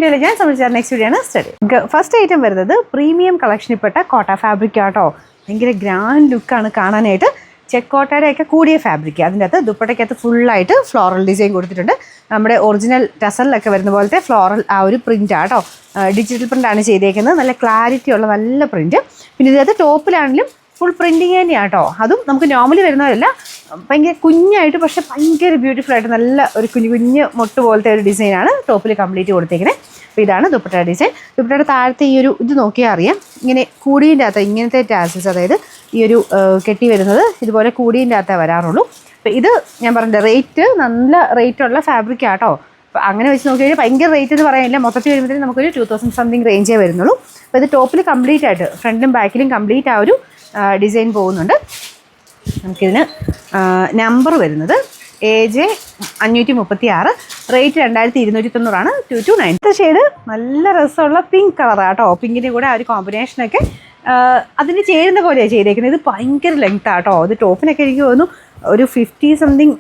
ഞാൻ സംബന്ധിച്ച next video ആണ് സ്റ്റഡി. ഫസ്റ്റ് ഐറ്റം വരുന്നത് പ്രീമിയം കളക്ഷനിൽപ്പെട്ട കോട്ട ഫാബ്രിക് ആട്ടോ. ഭയങ്കര ഗ്രാൻഡ് ലുക്കാണ് കാണാനായിട്ട്. ചെക്ക് കോട്ടയുടെയൊക്കെ കൂടിയ ഫാബ്രിക്. അതിൻ്റെ അകത്ത് ദുപ്പട്ടയ്ക്കകത്ത് ഫുള്ളായിട്ട് ഫ്ലോറൽ ഡിസൈൻ കൊടുത്തിട്ടുണ്ട്. നമ്മുടെ ഒറിജിനൽ ടസറിലൊക്കെ വരുന്ന പോലത്തെ ഫ്ലോറൽ ആ ഒരു പ്രിൻ്റ് ആട്ടോ. ഡിജിറ്റൽ പ്രിൻ്റാണ് ചെയ്തേക്കുന്നത്. നല്ല ക്ലാരിറ്റി ഉള്ള നല്ല പ്രിൻറ്റ്. പിന്നെ ഇതിനകത്ത് ടോപ്പിലാണെങ്കിലും ഫുൾ പ്രിൻറ്റിങ് തന്നെയാണ് കേട്ടോ. അതും നമുക്ക് നോർമലി വരുന്നതല്ല, ഭയങ്കര കുഞ്ഞായിട്ട് പക്ഷേ ഭയങ്കര ബ്യൂട്ടിഫുൾ ആയിട്ട് നല്ല ഒരു കുഞ്ഞ് മൊട്ട് പോലത്തെ ഒരു ഡിസൈനാണ് ടോപ്പിൽ കംപ്ലീറ്റ് കൊടുത്തേക്കുന്നത്. അപ്പോൾ ഇതാണ് ദുപ്പട്ട ഡിസൈൻ. ദുപ്പട്ടയുടെ താഴത്തെ ഈ ഒരു ഇത് നോക്കിയാൽ അറിയാം, ഇങ്ങനെ കൂടീൻ്റെ അകത്ത് ഇങ്ങനത്തെ ടാസൽസ്, അതായത് ഈ ഒരു കെട്ടി വരുന്നത് ഇതുപോലെ കൂടീൻ്റെ അകത്തേ വരാറുള്ളൂ. അപ്പോൾ ഇത് ഞാൻ പറഞ്ഞ റേറ്റ് നല്ല റേറ്റുള്ള ഫാബ്രിക് ആട്ടോ. അപ്പോൾ അങ്ങനെ വെച്ച് നോക്കി കഴിഞ്ഞാൽ ഭയങ്കര റേറ്റ് എന്ന് പറയാനില്ല. മൊത്തത്തിൽ വരുമ്പോഴത്തേക്കും നമുക്കൊരു 2000 സംതിങ് റേഞ്ചേ വരുന്നുള്ളൂ. അപ്പോൾ ഇത് ടോപ്പിൽ കംപ്ലീറ്റ് ആയിട്ട് ഫ്രണ്ടിലും ബാക്കിലും കംപ്ലീറ്റ് ആ ഒരു ഡിസൈൻ പോകുന്നുണ്ട്. നമുക്കിതിന് നമ്പർ വരുന്നത് AJ 536, റേറ്റ് 2290 2290. ഷെയ്ഡ് നല്ല രസമുള്ള പിങ്ക് കളറാണ് കേട്ടോ. പിങ്കിൻ്റെ കൂടെ ആ ഒരു കോമ്പിനേഷനൊക്കെ അതിന് ചേരുന്ന പോലെയാണ് ചെയ്തേക്കുന്നത്. ഇത് ഭയങ്കര ലെങ്ത് ആട്ടോ. ഇത് ടോപ്പിനൊക്കെ എനിക്ക് തോന്നുന്നു ഒരു 50 സംതിങ്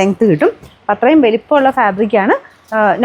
ലെങ്ത്ത് കിട്ടും. അത്രയും വലിപ്പമുള്ള ഫാബ്രിക്കാണ്.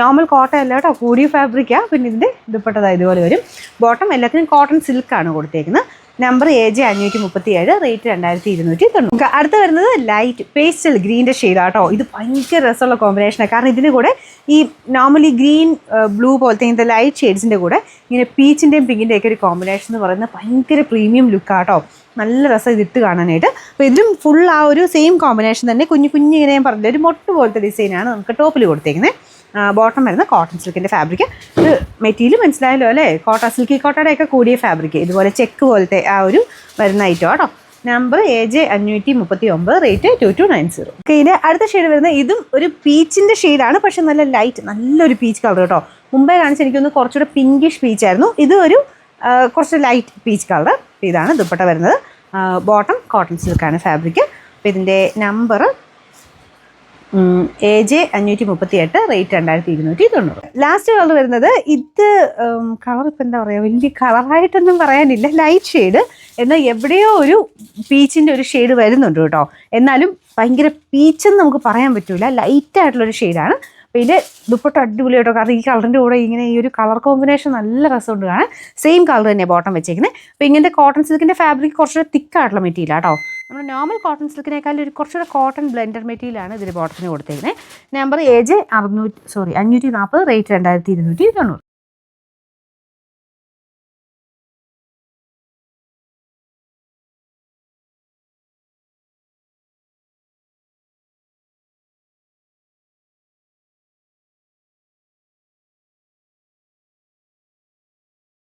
നോർമൽ കോട്ടൺ അല്ല കേട്ടോ, കൂടിയ ഫാബ്രിക്കാണ്. പിന്നെ ഇതിൻ്റെ ദുപ്പട്ട ഇതുപോലെ വരും. ബോട്ടം എല്ലാത്തിനും കോട്ടൺ സിൽക്കാണ് കൊടുത്തേക്കുന്നത്. Number AJ 537, rate 2290. അടുത്ത് വരുന്നത് ലൈറ്റ് പേസ്റ്റൽ ഗ്രീൻ്റെ ഷെയ്ഡാട്ടോ. ഇത് ഭയങ്കര രസമുള്ള കോമ്പിനേഷനാണ്. കാരണം ഇതിൻ്റെ കൂടെ ഈ നോർമലി ഗ്രീൻ ബ്ലൂ പോലത്തെ ഇങ്ങനത്തെ ലൈറ്റ് ഷെയ്ഡ്സിൻ്റെ കൂടെ ഇങ്ങനെ പീച്ചിൻ്റെയും പിങ്കിൻ്റെയൊക്കെ ഒരു കോമ്പിനേഷൻ എന്ന് പറയുന്നത് ഭയങ്കര പ്രീമിയം ലുക്കാട്ടോ. നല്ല രസം ഇതിട്ട് കാണാനായിട്ട്. അപ്പോൾ ഇതിലും ഫുൾ ആ ഒരു സെയിം കോമ്പിനേഷൻ തന്നെ കുഞ്ഞിങ്ങനെ ഞാൻ പറഞ്ഞില്ല, ഒരു മൊട്ട് പോലത്തെ ഡിസൈനാണ് നമുക്ക് ടോപ്പിൽ കൊടുത്തേക്കുന്നത്. ബോട്ടം വരുന്ന കോട്ടൺ സിൽക്കിൻ്റെ ഫാബ്രിക്. ഇത് മെറ്റീരിയൽ മനസ്സിലായല്ലോ അല്ലേ, സിൽക്കി കോട്ടയുടെയൊക്കെ കൂടിയ ഫാബ്രിക്. ഇതുപോലെ ചെക്ക് പോലത്തെ ആ ഒരു വരുന്ന ഐറ്റം കേട്ടോ. Number AJ 539, rate 2290. ഇതിൻ്റെ അടുത്ത ഷെയ്ഡ് വരുന്നത് ഇതും ഒരു പീച്ചിൻ്റെ ഷെയ്ഡാണ്, പക്ഷെ നല്ല ലൈറ്റ് നല്ലൊരു പീച്ച് കളർ കേട്ടോ. മുമ്പേ കാണിച്ച് എനിക്കൊന്ന് കുറച്ചുകൂടെ പിങ്കിഷ് പീച്ചായിരുന്നു. ഇത് ഒരു കുറച്ച് ലൈറ്റ് പീച്ച് കളർ. ഇതാണ് ദുപ്പട്ട വരുന്നത്. ബോട്ടം കോട്ടൺ സിൽക്കാണ് ഫാബ്രിക്. അപ്പോൾ ഇതിൻ്റെ number AJ 538, rate 2290. Last colour വരുന്നത് ഇത് കളർ ഇപ്പം എന്താ പറയുക, വലിയ കളറായിട്ടൊന്നും പറയാനില്ല, ലൈറ്റ് ഷെയ്ഡ്. എന്നാൽ എവിടെയോ ഒരു പീച്ചിൻ്റെ ഒരു ഷെയ്ഡ് വരുന്നുണ്ട് കേട്ടോ. എന്നാലും ഭയങ്കര പീച്ചെന്ന് നമുക്ക് പറയാൻ പറ്റില്ല, ലൈറ്റായിട്ടുള്ളൊരു ഷെയ്ഡാണ്. അപ്പോൾ ഇതിൻ്റെ ദുപ്പട്ട അടിപൊളി കേട്ടോ. കാരണം ഈ കളറിൻ്റെ കൂടെ ഇങ്ങനെ ഈ ഒരു കളർ കോമ്പിനേഷൻ നല്ല രസമുണ്ട് കാണാൻ. സെയിം കളർ തന്നെയാണ് ബോട്ടം വെച്ചേക്കുന്നത്. അപ്പോൾ ഇങ്ങനത്തെ കോട്ടൺ സിൽക്കിൻ്റെ ഫാബ്രിക് കുറച്ചുകൂടെ തിക്കായിട്ടുള്ള മെറ്റീരിയൽ കേട്ടോ. നമ്മുടെ നോർമൽ കോട്ടൺ സിൽക്കിനേക്കാൾ ഒരു കുറച്ചുകൂടെ കോട്ടൺ ബ്ലെൻഡർ മെറ്റീരിയലാണ് ഇതിന് ബോട്ടത്തിന് കൊടുത്തേക്കുന്നത്. Number AJ 540, rate 2290.